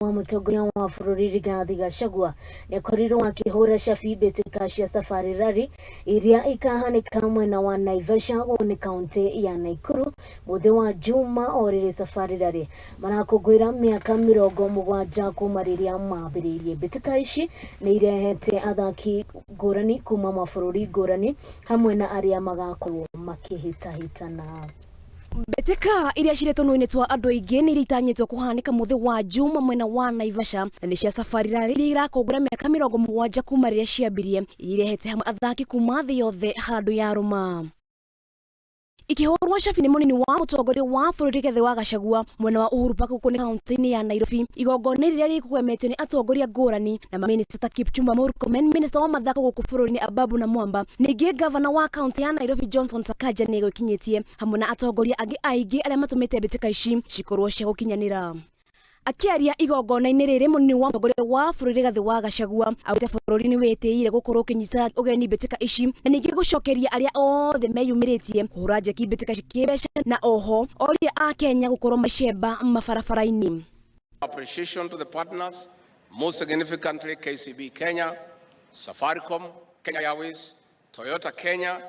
wa mutongoria wa bururi Rigathi Gachagua nekorirwo akihura shafi MBITIKA cia safari rally iria ikahanika mwena wa Naivasha ni kaunti ya Nakuru muthe wa Juma orire safari rally marakugwira miaka 70 kuma riria mambiririe. MBITIKA ici ni irehete athaki ngurani kuma mabũrũri ngurani hamwe na aria magakorwo makihitahitana. MBITIKA iria ciretwo no inetwa andu aingĩ ni iritanyitwo kuhanika muthe wa Juma mwena wa Naivasha na ni cia safari rally iria irakongora miaka 70 kuma riria ciambirie irehete hamwe athaki kuma thĩ yothe handu ya rũma. Ikihurwo shafi ni munini wa mutongoria wa bururi Rigathi wa Gachagua mwena wa Uhuru Park kuni kaunti ya Nairobi igongona riria rikugemetio ni atongoria ngurani na minister Kipchumba Murkomen, minister wa mathako guku bururi-ini Ababu na Mwamba, ningi governor wa kaunti ya Nairobi Johnson Sakaja ni gwikinyitie hamwe na atongoria angi aingĩ aria matumite MBITIKA ici cikorwo cia gukinyanira. Akiaria igongona-inĩ rĩrĩ munini wa mutongoria wa bururi Rigathi wa Gachagua augite bururi ni wĩtĩire gukorwo kinyita ugeni MBITIKA ici na ningĩ gucokeria aria othe meyumĩrĩtie kuhura njeki MBITIKA cikĩbeca na oho oria a Kenya gukorwo macemba mabarabara-inĩ. Appreciation to the partners, most significantly KCB Kenya, Safaricom, Kenya Airways, Toyota Kenya,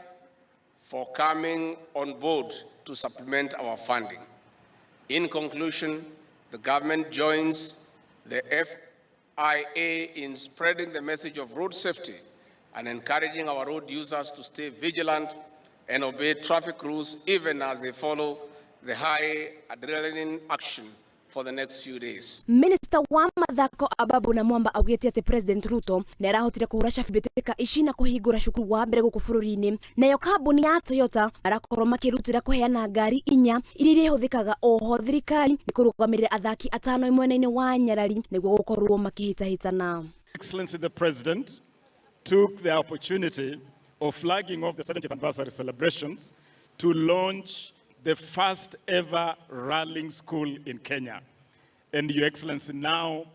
for coming on board to supplement our funding. In conclusion, the government joins the FIA in spreading the message of road safety and encouraging our road users to stay vigilant and obey traffic rules even as they follow the high adrenaline action for the next few days. Minister wa mathako Ababu na Mwamba augite ati President Ruto ni arahotire kuhura shafi MBITIKA ici na kuhingura cukuru wa mbere guku bururi-ini, nayo kambuni ya Toyota arakorwo makirutira kuheana ngari 4 iria ihuthikaga oho thirikari ni kurugamirira athaki 5 mwena-ini wa Nyarari niguo gukorwo makihitahitana. Excellency the President took the opportunity of flagging off the 70th anniversary celebrations to launch the first ever rallying school in Kenya. And Your Excellency now,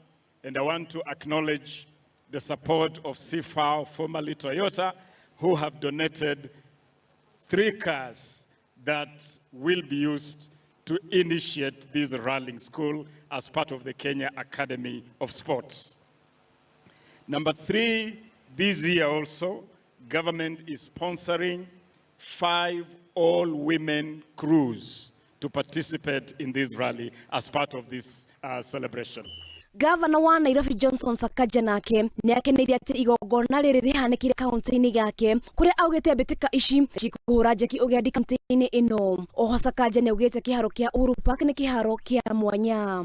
and I want to acknowledge the support of CFAO, formerly Toyota, who have donated 3 cars that will be used to initiate this rallying school as part of the Kenya Academy of Sports. Number 3, this year also, government is sponsoring 5 all-women crews to participate in this rally as part of this celebration. Governor wa Nairobi Johnson Sakaja nake ni akeneirie ati igongona riri rihanikire kaunti-ini yake kuria augite MBITIKA ici cikuhura njeki ugendi kaunti-ini ino. Oho Sakaja ni augite kiharo kia Uhuru Park ni kiharo kia mwanya.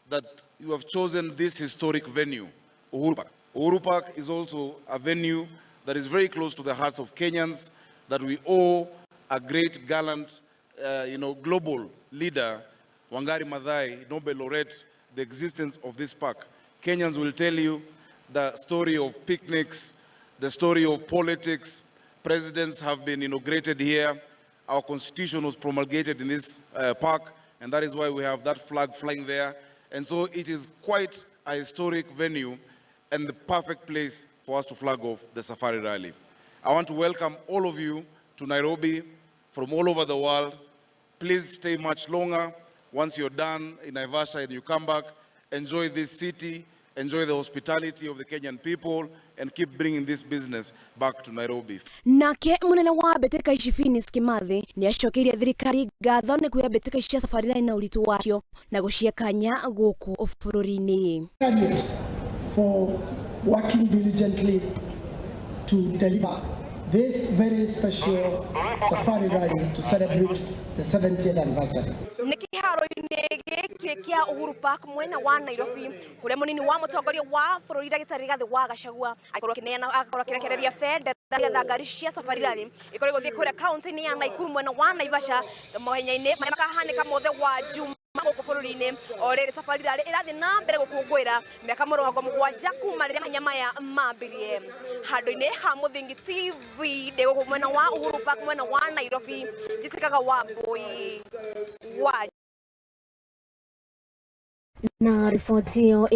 That you have chosen this historic venue, Uhuru Park. Uhuru Park is also a venue that is very close to the hearts of Kenyans, that we owe a great gallant, global leader, Wangari Maathai, Nobel laureate, the existence of this park. Kenyans will tell you the story of picnics, the story of politics. Presidents have been inaugurated here. Our constitution was promulgated in this park, and that is why we have that flag flying there. And so it is quite a historic venue and the perfect place for us to flag off the safari rally. I want to welcome all of you to Nairobi from all over the world. Please stay much longer. Once you're done in Naivasha and you come back, enjoy this city, enjoy the hospitality of the Kenyan people, and keep bringing this business back to Nairobi. Nake munene wa MBITIKA ici Phineas Kimathi ni acokeire thirikari ngatho ni kuya MBITIKA cia safari rally na uritu wacio na guciekanya guku bururi-ini. For working diligently to deliver this very special safari rally to celebrate the 70th anniversary. Nikiharo-ini giki kia Uhuru Park mwena wa Nairobi kuria munini wa mutongoria wa bururi Rigathi wa Gachagua akorwo kirekereria federa getha ngari cia safari rally ikorwo guthii kuria kaunti-ini ya Nakuru mwena wa Naivasha mahenya-ini maria makahanika muthe wa Juma guku bururi-ini oriri safari rally irathi na mbere gukungwira miaka 70 kuma riria mahenya maya mambirie. Handu-ini ha Muthingi TV de guku mwena wa Uhuru Park mwena wa Nairobi njitikaga Wambui wa na ripoti hiyo